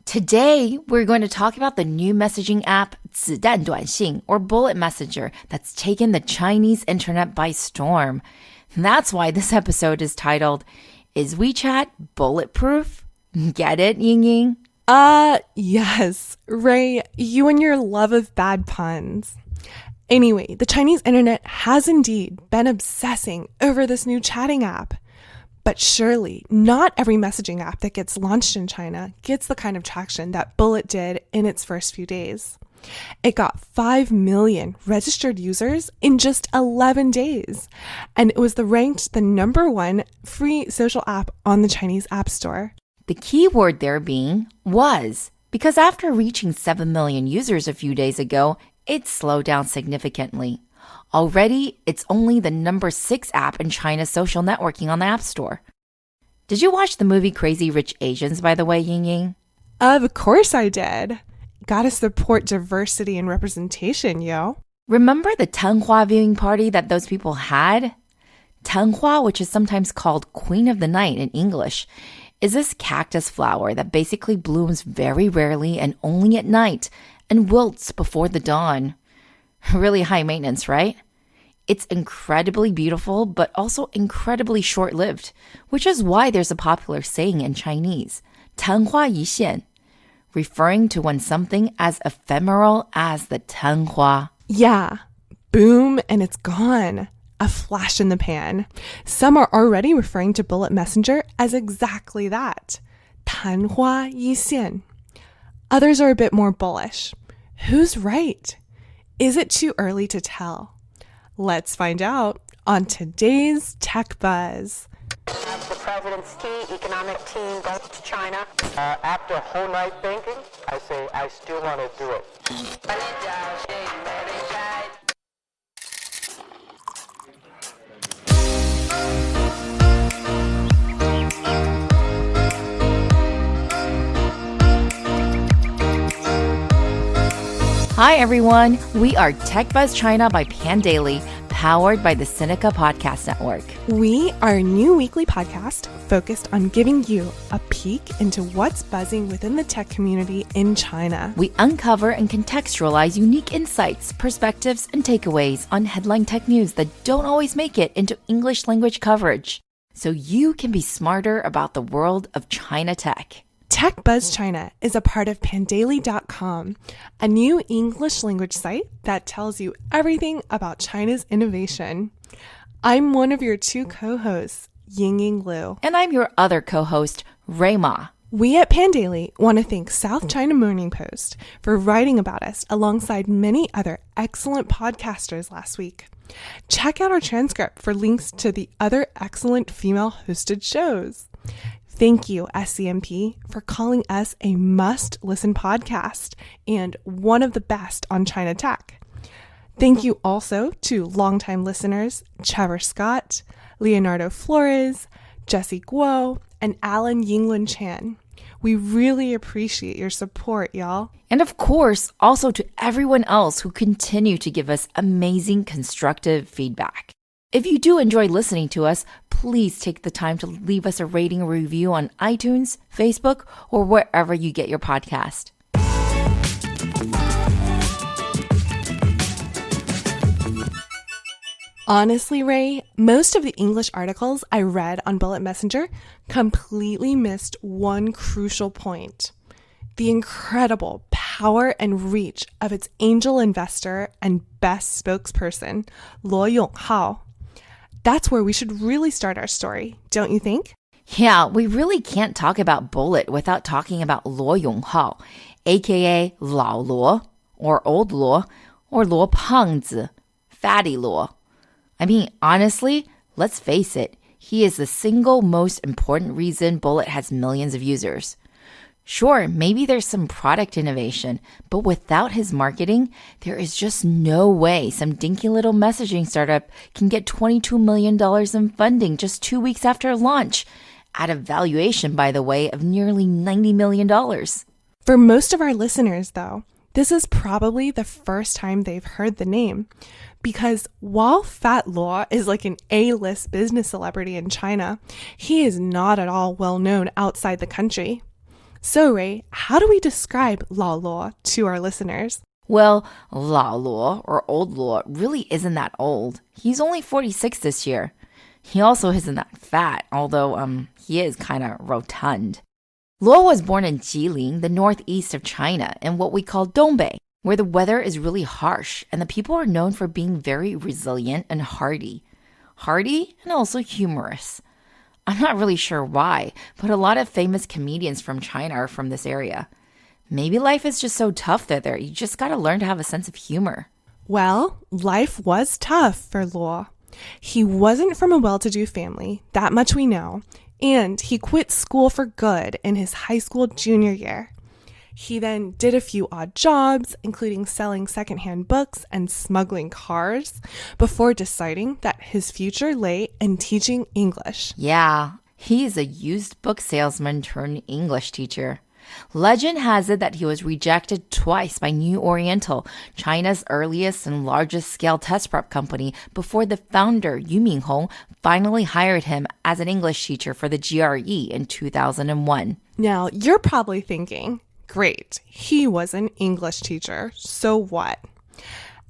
Today, we're going to talk about the new messaging app 子弹短信 or Bullet Messenger that's taken the Chinese internet by storm. That's why this episode is titled, Is WeChat Bulletproof? Get it, Ying-Ying? Yes. Ray, you and your love of bad puns. Anyway, the Chinese internet has indeed been obsessing over this new chatting app. But surely, not every messaging app that gets launched in China gets the kind of traction that Bullet did in its first few days. It got 5 million registered users in just 11 days, and it was ranked the #1 free social app on the Chinese App Store. The key word there being was, because after reaching 7 million users a few days ago, it slowed down significantly. Already, it's only the #6 app in China's social networking on the App Store. Did you watch the movie Crazy Rich Asians, by the way, Ying-Ying? Of course I did. Gotta support diversity and representation, yo. Remember the Tenghua viewing party that those people had? Tenghua, which is sometimes called Queen of the Night in English, is this cactus flower that basically blooms very rarely and only at night and wilts before the dawn. Really high maintenance, right? It's incredibly beautiful, but also incredibly short-lived, which is why there's a popular saying in Chinese, 昙花一现, referring to when something as ephemeral as the 昙花. Yeah, boom, and it's gone. A flash in the pan. Some are already referring to Bullet Messenger as exactly that, 昙花一现. Others are a bit more bullish. Who's right? Is it too early to tell? Let's find out on today's Tech Buzz. The president's key economic team goes to China. After a whole night thinking, I say I still want to do it. Hi, everyone. We are Tech Buzz China by Pandaily, powered by the Sinica Podcast Network. We are a new weekly podcast focused on giving you a peek into what's buzzing within the tech community in China. We uncover and contextualize unique insights, perspectives, and takeaways on headline tech news that don't always make it into English language coverage, so you can be smarter about the world of China tech. Tech Buzz China is a part of Pandaily.com, a new English language site that tells you everything about China's innovation. I'm one of your two co-hosts, Ying-Ying Liu. And I'm your other co-host, Ray Ma. We at Pandaily want to thank South China Morning Post for writing about us alongside many other excellent podcasters last week. Check out our transcript for links to the other excellent female-hosted shows. Thank you, SCMP, for calling us a must-listen podcast and one of the best on China tech. Thank you also to longtime listeners Trevor Scott, Leonardo Flores, Jesse Guo, and Alan Yinglin Chan. We really appreciate your support, y'all. And of course, also to everyone else who continue to give us amazing constructive feedback. If you do enjoy listening to us, please take the time to leave us a rating or review on iTunes, Facebook, or wherever you get your podcast. Honestly, Ray, most of the English articles I read on Bullet Messenger completely missed one crucial point: the incredible power and reach of its angel investor and best spokesperson, Luo Yonghao. That's where we should really start our story, don't you think? Yeah, we really can't talk about Bullet without talking about Luo Yonghao, aka Lao Luo, or Old Luo, or Luo Pangzi, Fatty Luo. I mean, honestly, let's face it, he is the single most important reason Bullet has millions of users. Sure, maybe there's some product innovation, but without his marketing, there is just no way some dinky little messaging startup can get $22 million in funding just 2 weeks after launch, at a valuation, by the way, of nearly $90 million. For most of our listeners, though, this is probably the first time they've heard the name, because while Fat Luo is like an A-list business celebrity in China, he is not at all well known outside the country. So, Ray, how do we describe Lao Luo to our listeners? Well, Lao Luo, or Old Luo, really isn't that old. He's only 46 this year. He also isn't that fat, although he is kind of rotund. Luo was born in Jilin, the northeast of China, in what we call Dongbei, where the weather is really harsh and the people are known for being very resilient and hardy. Hardy and also humorous. I'm not really sure why, but a lot of famous comedians from China are from this area. Maybe life is just so tough there. You just gotta learn to have a sense of humor. Well, life was tough for Luo. He wasn't from a well-to-do family, that much we know, and he quit school for good in his high school junior year. He then did a few odd jobs, including selling secondhand books and smuggling cars, before deciding that his future lay in teaching English. Yeah, he is a used book salesman turned English teacher. Legend has it that he was rejected twice by New Oriental, China's earliest and largest scale test prep company, before the founder, Yu Minhong, finally hired him as an English teacher for the GRE in 2001. Now, you're probably thinking, great, he was an English teacher, so what?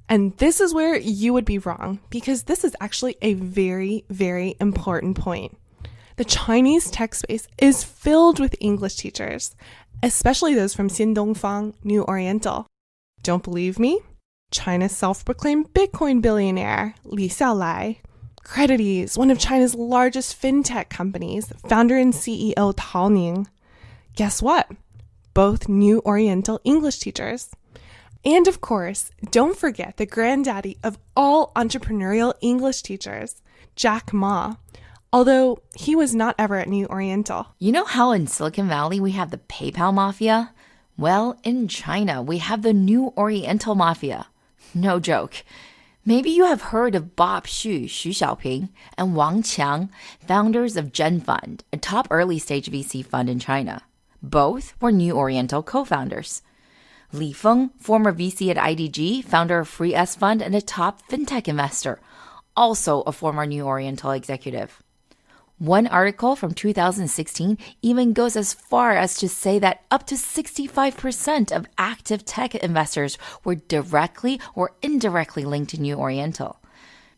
And this is where you would be wrong, because this is actually a very, very important point. The Chinese tech space is filled with English teachers, especially those from Xindongfang, New Oriental. Don't believe me? China's self-proclaimed Bitcoin billionaire, Li Xiaolai, Credities, one of China's largest fintech companies, founder and CEO Tao Ning. Guess what? Both New Oriental English teachers. And of course, don't forget the granddaddy of all entrepreneurial English teachers, Jack Ma. Although he was not ever at New Oriental. You know how in Silicon Valley we have the PayPal Mafia? Well, in China we have the New Oriental Mafia. No joke. Maybe you have heard of Bob Xu, Xu Xiaoping, and Wang Qiang, founders of Zhen Fund, a top early-stage VC fund in China. Both were New Oriental co-founders. Li Feng, former VC at IDG, founder of Free S Fund and a top fintech investor, also a former New Oriental executive. One article from 2016 even goes as far as to say that up to 65% of active tech investors were directly or indirectly linked to New Oriental.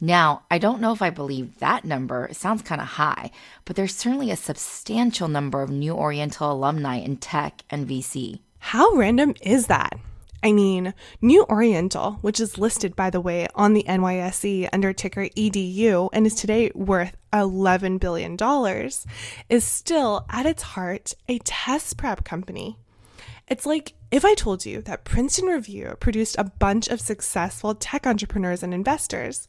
Now, I don't know if I believe that number. It sounds kind of high, but there's certainly a substantial number of New Oriental alumni in tech and VC. How random is that? I mean, New Oriental, which is listed, by the way, on the NYSE under ticker EDU and is today worth $11 billion, is still, at its heart, a test prep company. It's like if I told you that Princeton Review produced a bunch of successful tech entrepreneurs and investors.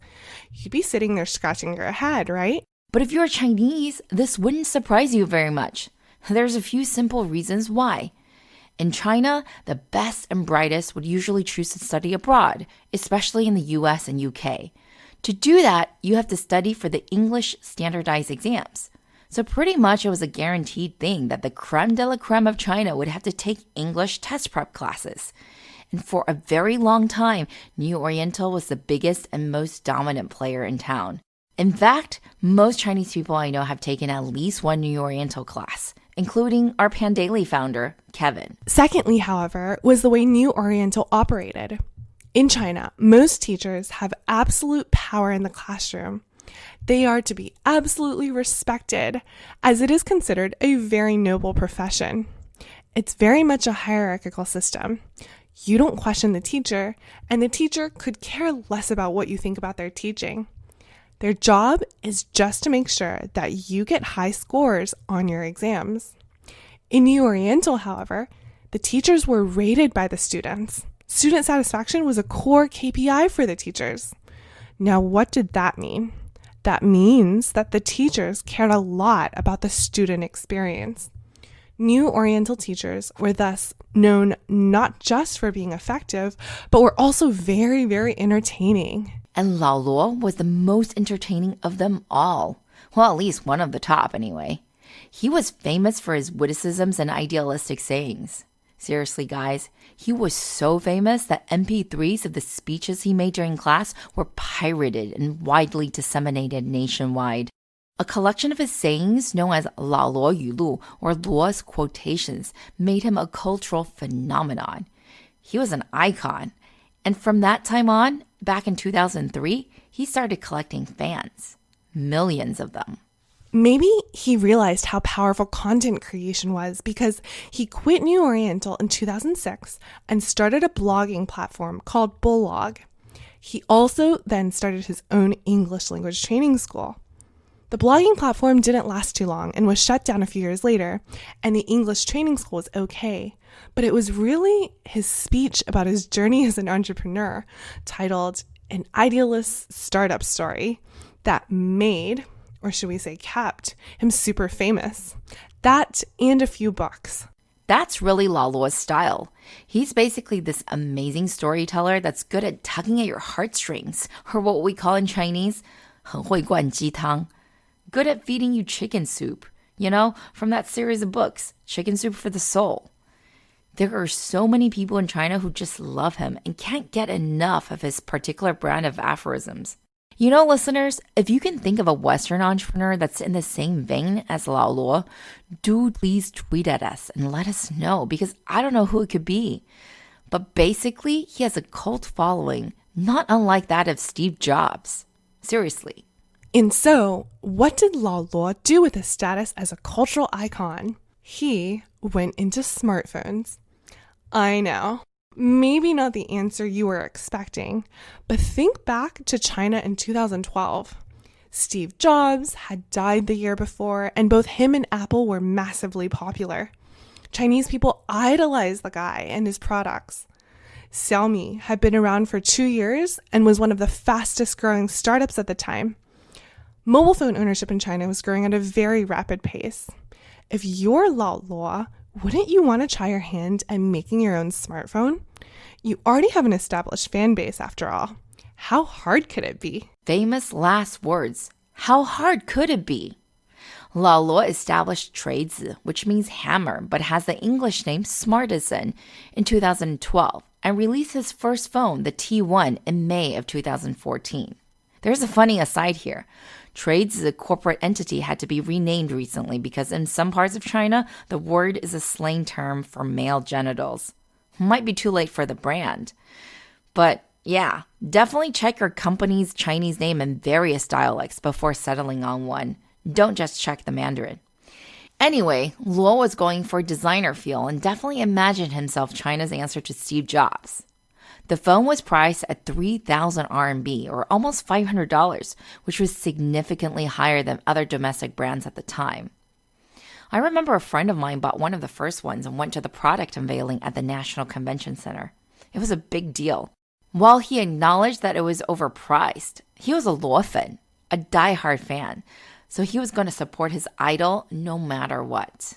You'd be sitting there scratching your head, right? But if you're Chinese, this wouldn't surprise you very much. There's a few simple reasons why. In China, the best and brightest would usually choose to study abroad, especially in the US and UK. To do that, you have to study for the English standardized exams. So pretty much it was a guaranteed thing that the creme de la creme of China would have to take English test prep classes. And for a very long time, New Oriental was the biggest and most dominant player in town. In fact, most Chinese people I know have taken at least one New Oriental class, including our Pandaily founder, Kevin. Secondly, however, was the way New Oriental operated. In China, most teachers have absolute power in the classroom. They are to be absolutely respected, as it is considered a very noble profession. It's very much a hierarchical system. You don't question the teacher, and the teacher could care less about what you think about their teaching. Their job is just to make sure that you get high scores on your exams. In New Oriental, however, the teachers were rated by the students. Student satisfaction was a core KPI for the teachers. Now, what did that mean? That means that the teachers cared a lot about the student experience. New Oriental teachers were thus known not just for being effective, but were also very, very entertaining. And Lao Luo was the most entertaining of them all. Well, at least one of the top anyway. He was famous for his witticisms and idealistic sayings. Seriously, guys, he was so famous that MP3s of the speeches he made during class were pirated and widely disseminated nationwide. A collection of his sayings known as 老罗语录 or Luo's quotations made him a cultural phenomenon. He was an icon. And from that time on, back in 2003, he started collecting fans. Millions of them. Maybe he realized how powerful content creation was because he quit New Oriental in 2006 and started a blogging platform called Bullog. He also then started his own English language training school. The blogging platform didn't last too long and was shut down a few years later, and the English training school was okay. But it was really his speech about his journey as an entrepreneur, titled An Idealist Startup Story, that made, or should we say kept, him super famous. That and a few books. That's really Lao Luo's style. He's basically this amazing storyteller that's good at tugging at your heartstrings, or what we call in Chinese, 很会灌鸡汤. Good at feeding you chicken soup, from that series of books, Chicken Soup for the Soul. There are so many people in China who just love him and can't get enough of his particular brand of aphorisms. Listeners, if you can think of a Western entrepreneur that's in the same vein as Lao Luo, do please tweet at us and let us know, because I don't know who it could be. But basically, he has a cult following, not unlike that of Steve Jobs. Seriously. And so, what did Lao Luo do with his status as a cultural icon? He went into smartphones. I know. Maybe not the answer you were expecting, but think back to China in 2012. Steve Jobs had died the year before, and both him and Apple were massively popular. Chinese people idolized the guy and his products. Xiaomi had been around for 2 years and was one of the fastest growing startups at the time. Mobile phone ownership in China was growing at a very rapid pace. If you're Lao Luo, wouldn't you want to try your hand at making your own smartphone? You already have an established fan base after all. How hard could it be? Famous last words. How hard could it be? Lao Luo established 锤子, which means hammer, but has the English name Smartisan, in 2012 and released his first phone, the T1, in May of 2014. There's a funny aside here. 锤子, corporate entity, had to be renamed recently because in some parts of China, the word is a slang term for male genitals. Might be too late for the brand. But yeah, definitely check your company's Chinese name in various dialects before settling on one. Don't just check the Mandarin. Anyway, Luo was going for a designer feel and definitely imagined himself China's answer to Steve Jobs. The phone was priced at 3,000 RMB, or almost $500, which was significantly higher than other domestic brands at the time. I remember a friend of mine bought one of the first ones and went to the product unveiling at the National Convention Center. It was a big deal. While he acknowledged that it was overpriced, he was a Luo fan, a diehard fan, so he was going to support his idol no matter what.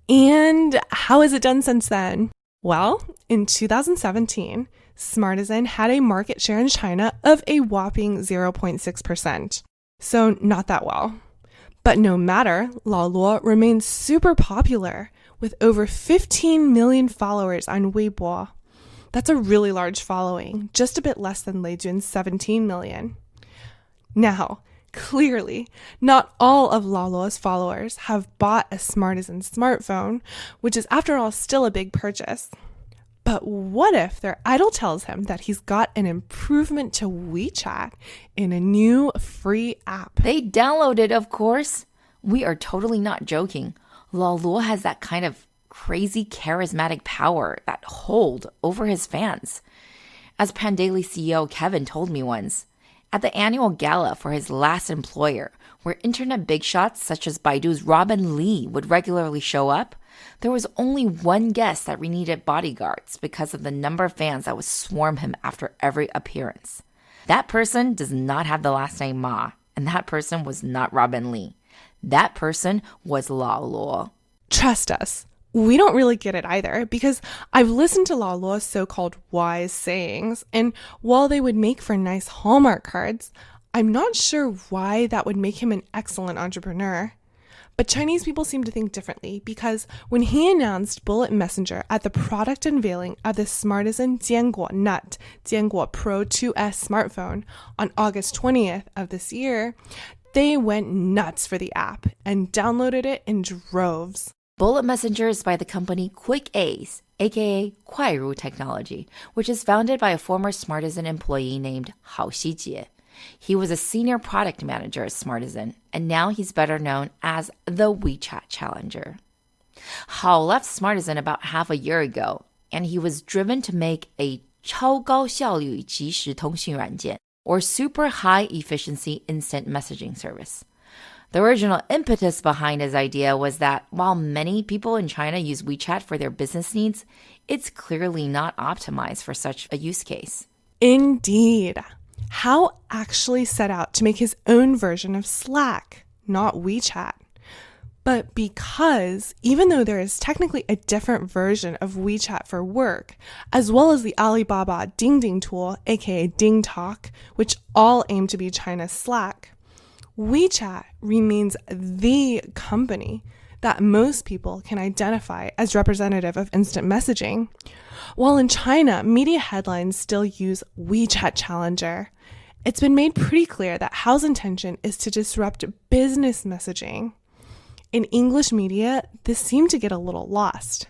And how has it done since then? Well, in 2017, Smartisan had a market share in China of a whopping 0.6%. So not that well. But no matter, Lao Luo remains super popular with over 15 million followers on Weibo. That's a really large following, just a bit less than Lei Jun's 17 million. Now, clearly, not all of Lao Luo's followers have bought a Smartisan smartphone, which is after all still a big purchase. But what if their idol tells him that he's got an improvement to WeChat in a new free app? They downloaded, of course. We are totally not joking. Lao Luo has that kind of crazy charismatic power, that hold over his fans. As Pandaily CEO Kevin told me once, at the annual gala for his last employer, where internet big shots such as Baidu's Robin Li would regularly show up, there was only one guest that needed bodyguards because of the number of fans that would swarm him after every appearance. That person does not have the last name Ma, and that person was not Robin Li. That person was Lao Luo. Trust us, we don't really get it either, because I've listened to Lao Luo's so-called wise sayings, and while they would make for nice Hallmark cards, I'm not sure why that would make him an excellent entrepreneur. But Chinese people seem to think differently, because when he announced Bullet Messenger at the product unveiling of the Smartisan Jianguo Nut Jianguo Pro 2S smartphone on August 20th of this year, They went nuts for the app and downloaded it in droves. Bullet Messenger is by the company Quick Ace, aka Kuairu Technology, which is founded by a former Smartisan employee named Hao Xijie. He was a senior product manager at Smartisan, and now he's better known as the WeChat challenger. Hao left Smartisan about half a year ago, and he was driven to make a 超高效率即时通讯软件, or super high efficiency instant messaging service. The original impetus behind his idea was that while many people in China use WeChat for their business needs, it's clearly not optimized for such a use case. Indeed. Hao actually set out to make his own version of Slack, not WeChat. But because even though there is technically a different version of WeChat for work, as well as the Alibaba Ding Ding tool, aka Ding Talk, which all aim to be China's Slack, WeChat remains the company that most people can identify as representative of instant messaging. While in China, media headlines still use WeChat Challenger, it's been made pretty clear that Hao's intention is to disrupt business messaging. In English media, this seemed to get a little lost.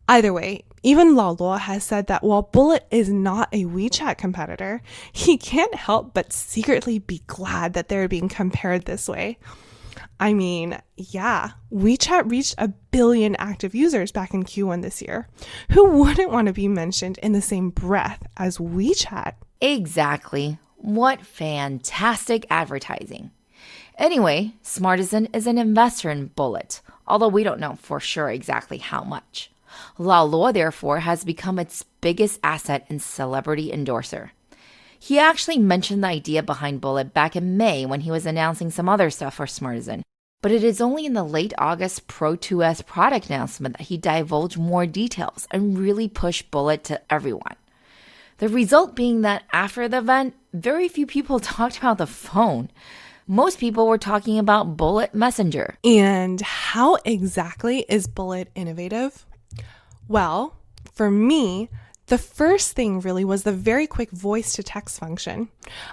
Either way, even Luo has said that while Bullet is not a WeChat competitor, he can't help but secretly be glad that they're being compared this way. I mean, yeah, WeChat reached 1 billion active users back in Q1 this year. Who wouldn't want to be mentioned in the same breath as WeChat? Exactly. What fantastic advertising. Anyway, Smartisan is an investor in Bullet, although we don't know for sure exactly how much. Luo, therefore, has become its biggest asset and celebrity endorser. He actually mentioned the idea behind Bullet back in May when he was announcing some other stuff for Smartisan, but it is only in the late August Pro 2S product announcement that he divulged more details and really pushed Bullet to everyone. The result being that after the event, very few people talked about the phone. Most people were talking about Bullet Messenger. And how exactly is Bullet innovative? Well, for me, the first thing really was the very quick voice-to-text function.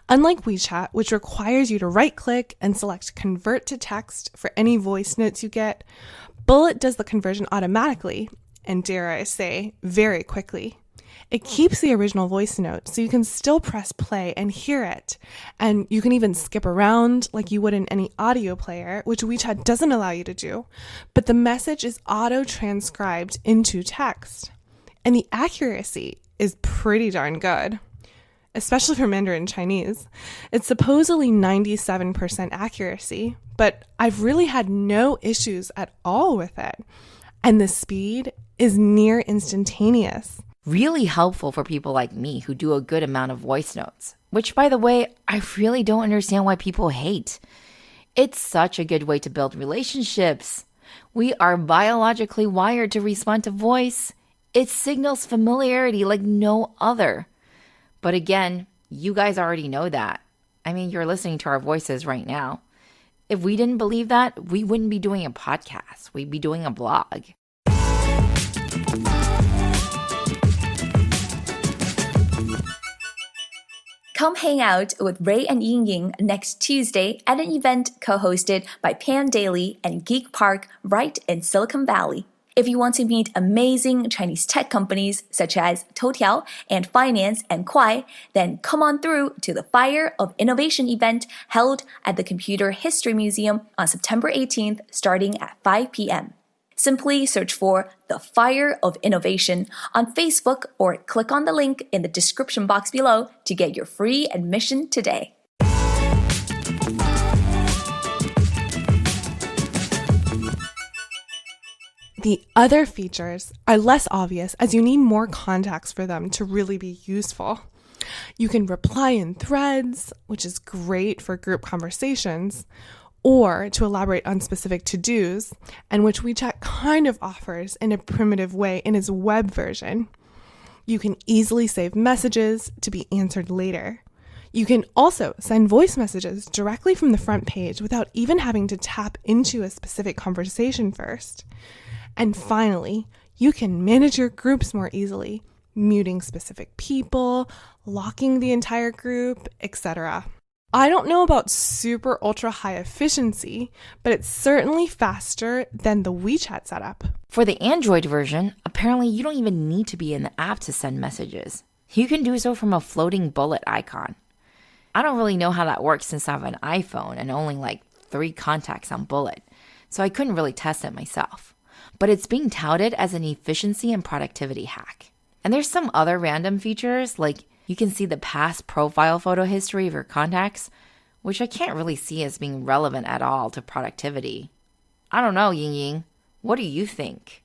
Unlike WeChat, which requires you to right-click and select Convert to Text for any voice notes you get, Bullet does the conversion automatically, and dare I say, very quickly. It keeps the original voice note, so you can still press play and hear it. And you can even skip around like you would in any audio player, which WeChat doesn't allow you to do. But the message is auto-transcribed into text. And the accuracy is pretty darn good, especially for Mandarin Chinese. It's supposedly 97% accuracy, but I've really had no issues at all with it. And the speed is near instantaneous. Really helpful for people like me who do a good amount of voice notes, which, by the way, I really don't understand why people hate. It's such a good way to build relationships. We are biologically wired to respond to voice. It signals familiarity like no other. But again, you guys already know that. I mean, you're listening to our voices right now. If we didn't believe that, we wouldn't be doing a podcast. We'd be doing a blog. Come hang out with Rui and Ying-Ying next Tuesday at an event co-hosted by Pan Daily and Geek Park right in Silicon Valley. If you want to meet amazing Chinese tech companies such as Toutiao and Finance and Kuai, then come on through to the Fire of Innovation event held at the Computer History Museum on September 18th starting at 5 p.m. Simply search for The Fire of Innovation on Facebook or click on the link in the description box below to get your free admission today. The other features are less obvious as you need more contacts for them to really be useful. You can reply in threads, which is great for group conversations, or to elaborate on specific to-dos, and which WeChat kind of offers in a primitive way in its web version. You can easily save messages to be answered later. You can also send voice messages directly from the front page without even having to tap into a specific conversation first. And finally, you can manage your groups more easily, muting specific people, locking the entire group, etc. I don't know about super ultra high efficiency, but it's certainly faster than the WeChat setup. For the Android version, apparently you don't even need to be in the app to send messages. You can do so from a floating bullet icon. I don't really know how that works since I have an iPhone and only like 3 contacts on Bullet, so I couldn't really test it myself. But it's being touted as an efficiency and productivity hack. And there's some other random features, like you can see the past profile photo history of your contacts, which I can't really see as being relevant at all to productivity. I don't know, Ying-Ying. What do you think?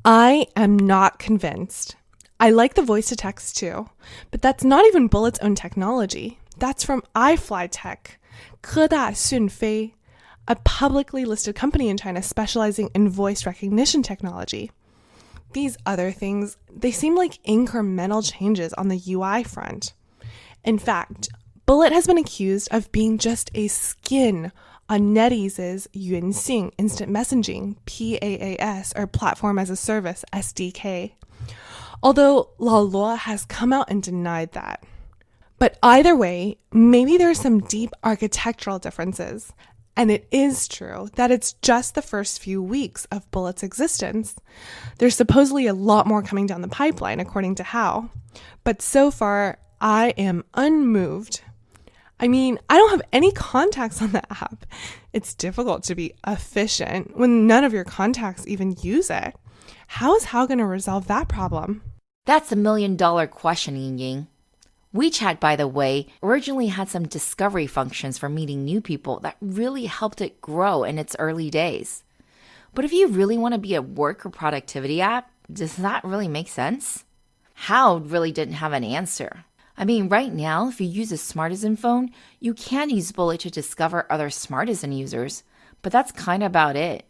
I am not convinced. I like the voice to text too, but that's not even Bullet's own technology. That's from iFlyTech, 科大讯飞, a publicly listed company in China specializing in voice recognition technology. These other things, they seem like incremental changes on the UI front. In fact, Bullet has been accused of being just a skin on NetEase's Yuanxing instant messaging, PaaS, or platform as a service, SDK. Although Luo has come out and denied that. But either way, maybe there are some deep architectural differences. And it is true that it's just the first few weeks of Bullet's existence. There's supposedly a lot more coming down the pipeline, according to Hao. But so far, I am unmoved. I mean, I don't have any contacts on the app. It's difficult to be efficient when none of your contacts even use it. How is Hao going to resolve that problem? That's a $1 million question, Ying-Ying. WeChat, by the way, originally had some discovery functions for meeting new people that really helped it grow in its early days. But if you really want to be a work or productivity app, does that really make sense? Hao really didn't have an answer. I mean, right now, if you use a Smartisan phone, you can use Bullet to discover other Smartisan users, but that's kind of about it.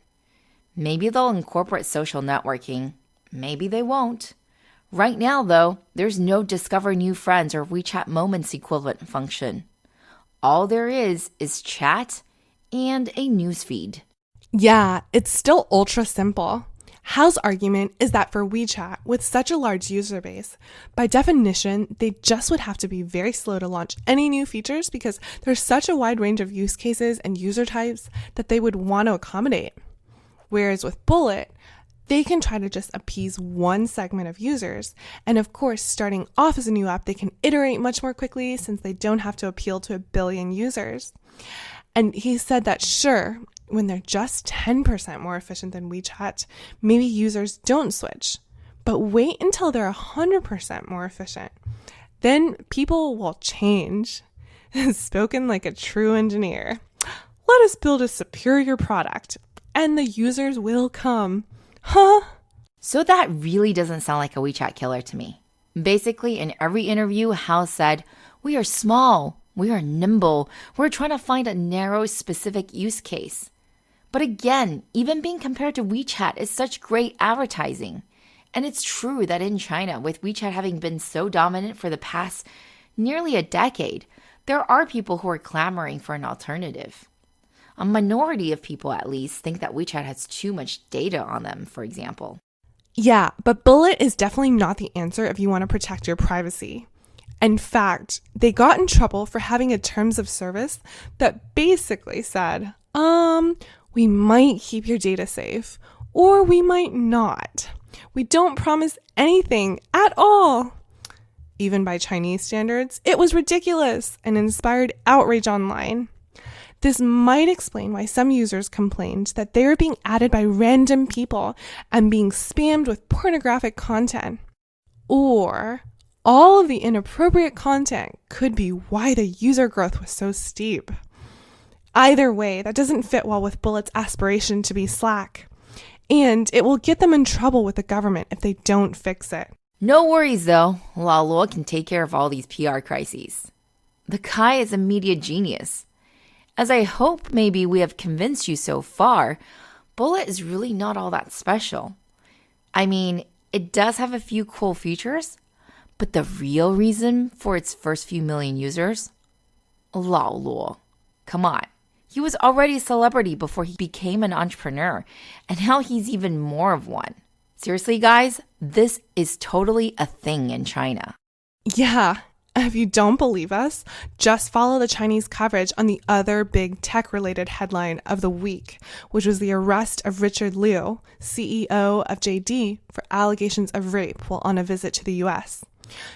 Maybe they'll incorporate social networking. Maybe they won't. Right now, though, there's no Discover New Friends or WeChat Moments equivalent function. All there is chat and a newsfeed. Yeah, it's still ultra simple. Hao's argument is that for WeChat, with such a large user base, by definition, they just would have to be very slow to launch any new features because there's such a wide range of use cases and user types that they would want to accommodate. Whereas with Bullet, they can try to just appease one segment of users. And of course, starting off as a new app, they can iterate much more quickly since they don't have to appeal to 1 billion users. And he said that sure, when they're just 10% more efficient than WeChat, maybe users don't switch. But wait until they're 100% more efficient. Then people will change. Spoken like a true engineer. Let us build a superior product, and the users will come. Huh? So that really doesn't sound like a WeChat killer to me. Basically, in every interview, Hao said, "We are small, we are nimble, we're trying to find a narrow, specific use case." But again, even being compared to WeChat is such great advertising. And it's true that in China, with WeChat having been so dominant for the past nearly a decade, there are people who are clamoring for an alternative. A minority of people, at least, think that WeChat has too much data on them, for example. Yeah, but Bullet is definitely not the answer if you want to protect your privacy. In fact, they got in trouble for having a terms of service that basically said, we might keep your data safe, or we might not. We don't promise anything at all. Even by Chinese standards, it was ridiculous and inspired outrage online. This might explain why some users complained that they were being added by random people and being spammed with pornographic content. Or all of the inappropriate content could be why the user growth was so steep. Either way, that doesn't fit well with Bullet's aspiration to be Slack. And it will get them in trouble with the government if they don't fix it. No worries, though. Luo can take care of all these PR crises. The guy is a media genius. As I hope maybe we have convinced you so far, Bullet is really not all that special. I mean, it does have a few cool features, but the real reason for its first few million users? Luo. Come on. He was already a celebrity before he became an entrepreneur, and now he's even more of one. Seriously, guys, this is totally a thing in China. Yeah, If you don't believe us, just follow the Chinese coverage on the other big tech-related headline of the week, which was the arrest of Richard Liu, CEO of JD, for allegations of rape while on a visit to the US.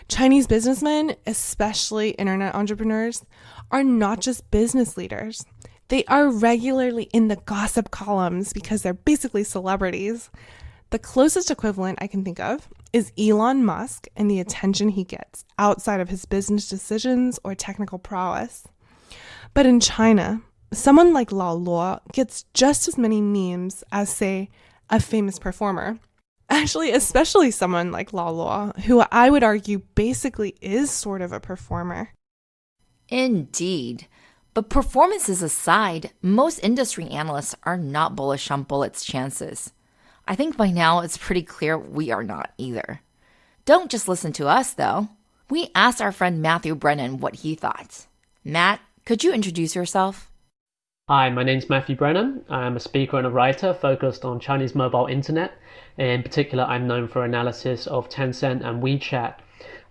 Chinese businessmen, especially internet entrepreneurs, are not just business leaders. They are regularly in the gossip columns because they're basically celebrities. The closest equivalent I can think of is Elon Musk and the attention he gets outside of his business decisions or technical prowess. But in China, someone like Lao Luo gets just as many memes as, say, a famous performer. Actually, especially someone like Lao Luo, who I would argue basically is sort of a performer. Indeed. But performances aside, most industry analysts are not bullish on Bullet's chances. I think by now it's pretty clear we are not either. Don't just listen to us, though. We asked our friend Matthew Brennan what he thought. Matt, could you introduce yourself? Hi, my name's Matthew Brennan. I'm a speaker and a writer focused on Chinese mobile internet. In particular, I'm known for analysis of Tencent and WeChat.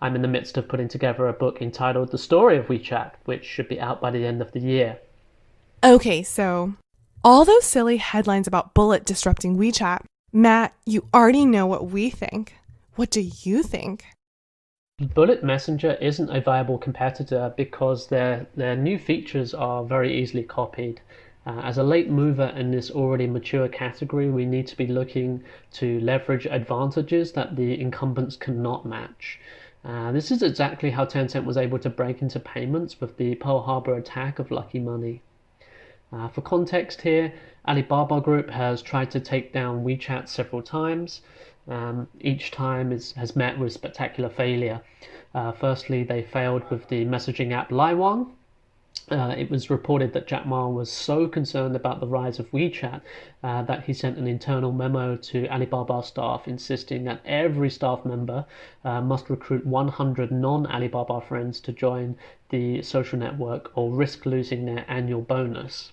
I'm in the midst of putting together a book entitled The Story of WeChat, which should be out by the end of the year. Okay, so all those silly headlines about Bullet disrupting WeChat, Matt, you already know what we think. What do you think? Bullet Messenger isn't a viable competitor because their new features are very easily copied. As a late mover in this already mature category, we need to be looking to leverage advantages that the incumbents cannot match. This is exactly how Tencent was able to break into payments with the Pearl Harbor attack of Lucky Money. For context here, Alibaba Group has tried to take down WeChat several times. Each time has met with spectacular failure. Firstly, they failed with the messaging app Laiwang. It was reported that Jack Ma was so concerned about the rise of WeChat that he sent an internal memo to Alibaba staff insisting that every staff member must recruit 100 non-Alibaba friends to join the social network or risk losing their annual bonus.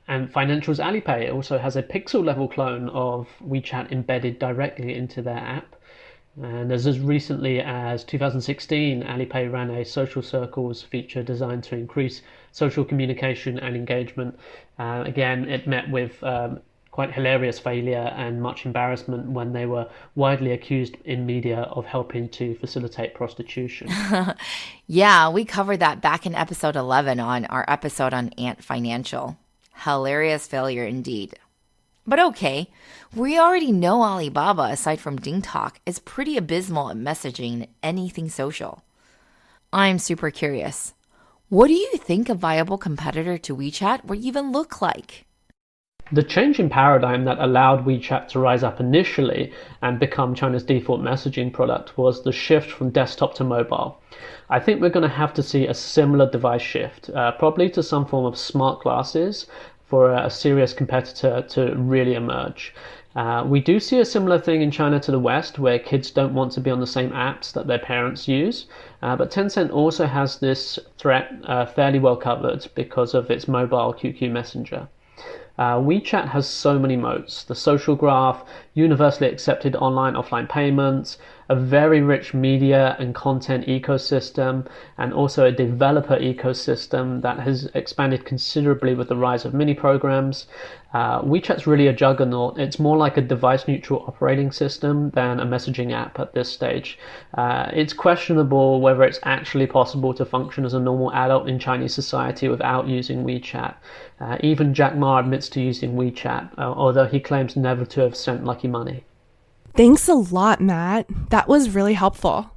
And Financial's Alipay also has a pixel-level clone of WeChat embedded directly into their app. And as recently as 2016, Alipay ran a social circles feature designed to increase social communication and engagement. Again, it met with quite hilarious failure and much embarrassment when they were widely accused in media of helping to facilitate prostitution. Yeah, we covered that back in episode 11 on our episode on Ant Financial. Hilarious failure indeed. But okay, we already know Alibaba, aside from DingTalk, is pretty abysmal at messaging and anything social. I'm super curious. What do you think a viable competitor to WeChat would even look like? The change in paradigm that allowed WeChat to rise up initially and become China's default messaging product was the shift from desktop to mobile. I think we're going to have to see a similar device shift, probably to some form of smart glasses for a serious competitor to really emerge. We do see a similar thing in China to the West, where kids don't want to be on the same apps that their parents use. But Tencent also has this threat fairly well covered because of its mobile QQ messenger. WeChat has so many moats: the social graph, universally accepted online-offline payments, a very rich media and content ecosystem, and also a developer ecosystem that has expanded considerably with the rise of mini programs. WeChat's really a juggernaut. It's more like a device-neutral operating system than a messaging app at this stage. It's questionable whether it's actually possible to function as a normal adult in Chinese society without using WeChat. Even Jack Ma admits to using WeChat, although he claims never to have sent Lucky Money. Thanks a lot, Matt. That was really helpful.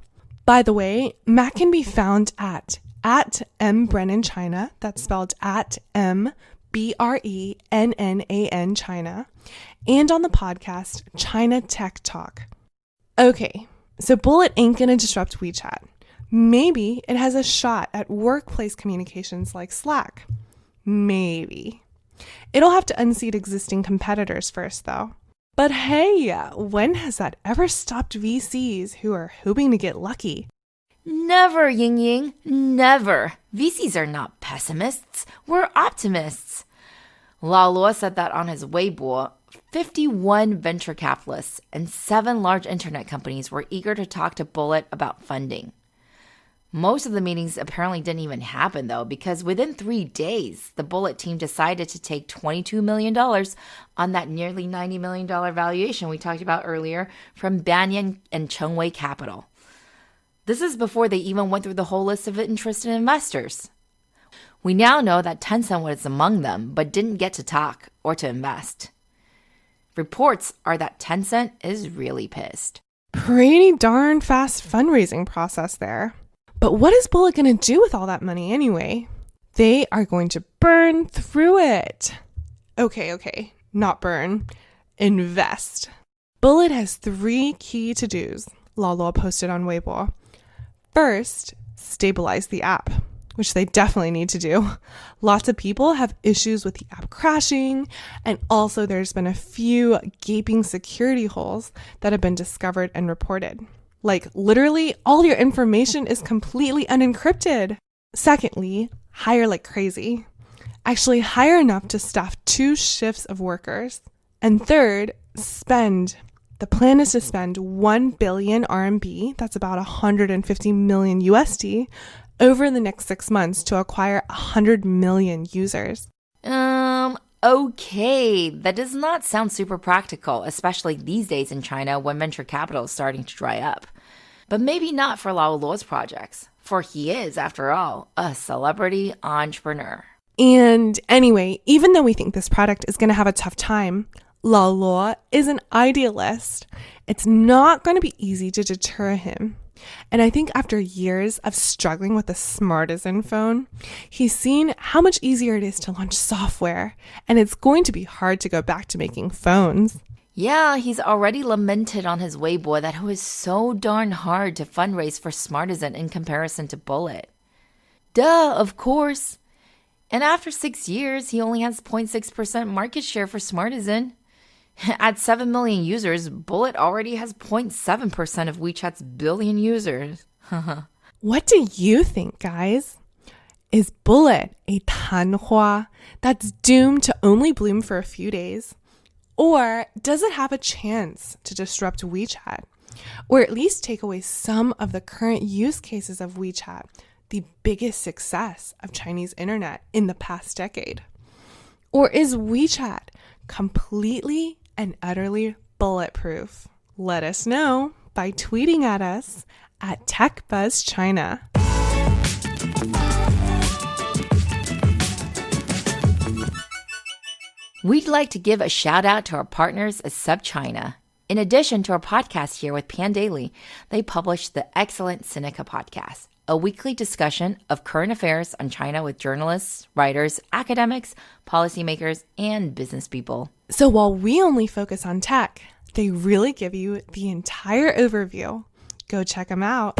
By the way, Matt can be found at @mbrennan_China. That's spelled @MBRENNAN China. And on the podcast, China Tech Talk. Okay, so Bullet ain't gonna disrupt WeChat. Maybe it has a shot at workplace communications like Slack. Maybe. It'll have to unseat existing competitors first, though. But hey, when has that ever stopped VCs who are hoping to get lucky? Never, Ying-Ying, never. VCs are not pessimists, we're optimists. Lao Luo said that on his Weibo. 51 venture capitalists and 7 large internet companies were eager to talk to Bullet about funding. Most of the meetings apparently didn't even happen, though, because within 3 days, the Bullet team decided to take $22 million on that nearly $90 million valuation we talked about earlier from Banyan and Chengwei Capital. This is before they even went through the whole list of interested investors. We now know that Tencent was among them, but didn't get to talk or to invest. Reports are that Tencent is really pissed. Pretty darn fast fundraising process there. But what is Bullet going to do with all that money anyway? They are going to burn through it. Okay, not burn. Invest. Bullet has 3 key to-dos, Luo posted on Weibo. First, stabilize the app, which they definitely need to do. Lots of people have issues with the app crashing, and also there's been a few gaping security holes that have been discovered and reported. Like, literally, all your information is completely unencrypted. Secondly, hire like crazy. Actually, hire enough to staff 2 shifts of workers. And third, spend. The plan is to spend 1 billion RMB, that's about 150 million USD, over the next 6 months to acquire 100 million users. Okay, that does not sound super practical, especially these days in China when venture capital is starting to dry up. But maybe not for Lao Luo's projects, for he is, after all, a celebrity entrepreneur. And anyway, even though we think this product is going to have a tough time, Lao Luo is an idealist. It's not going to be easy to deter him. And I think after years of struggling with the Smartisan phone, he's seen how much easier it is to launch software, and it's going to be hard to go back to making phones. Yeah, he's already lamented on his Weibo that it was so darn hard to fundraise for Smartisan in comparison to Bullet. Duh, of course. And after 6 years, he only has 0.6% market share for Smartisan. At 7 million users, Bullet already has 0.7% of WeChat's billion users. What do you think, guys? Is Bullet a tanhua that's doomed to only bloom for a few days? Or does it have a chance to disrupt WeChat? Or at least take away some of the current use cases of WeChat, the biggest success of Chinese internet in the past decade? Or is WeChat completely and utterly bulletproof? Let us know by tweeting at us at TechBuzzChina. We'd like to give a shout out to our partners at SubChina. In addition to our podcast here with Pan Daily, they publish the excellent Sinica podcast, a weekly discussion of current affairs on China with journalists, writers, academics, policymakers, and business people. So while we only focus on tech, they really give you the entire overview. Go check them out.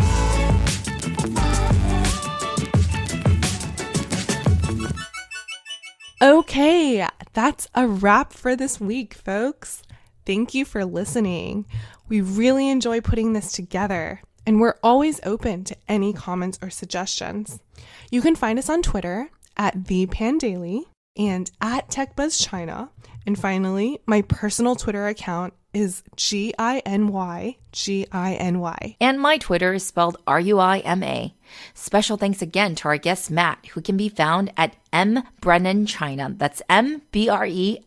Okay, that's a wrap for this week, folks. Thank you for listening. We really enjoy putting this together, and we're always open to any comments or suggestions. You can find us on Twitter at ThePanDaily and at TechBuzzChina. And finally, my personal Twitter account is GINY. And my Twitter is spelled RUIMA. Special thanks again to our guest Matt, who can be found at MBrennanChina. That's MBRENNAN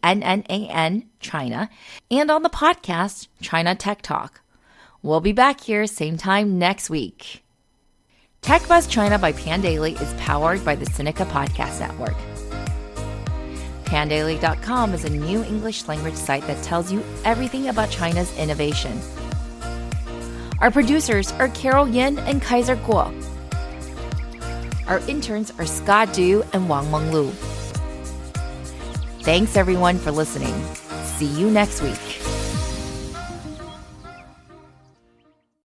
China. And on the podcast, China Tech Talk. We'll be back here same time next week. Tech Buzz China by Pan Daily is powered by the Sinica Podcast Network. Pandaily.com is a new English language site that tells you everything about China's innovation. Our producers are Carol Yin and Kaiser Kuo. Our interns are Scott Du and Wang Menglu. Thanks everyone for listening. See you next week.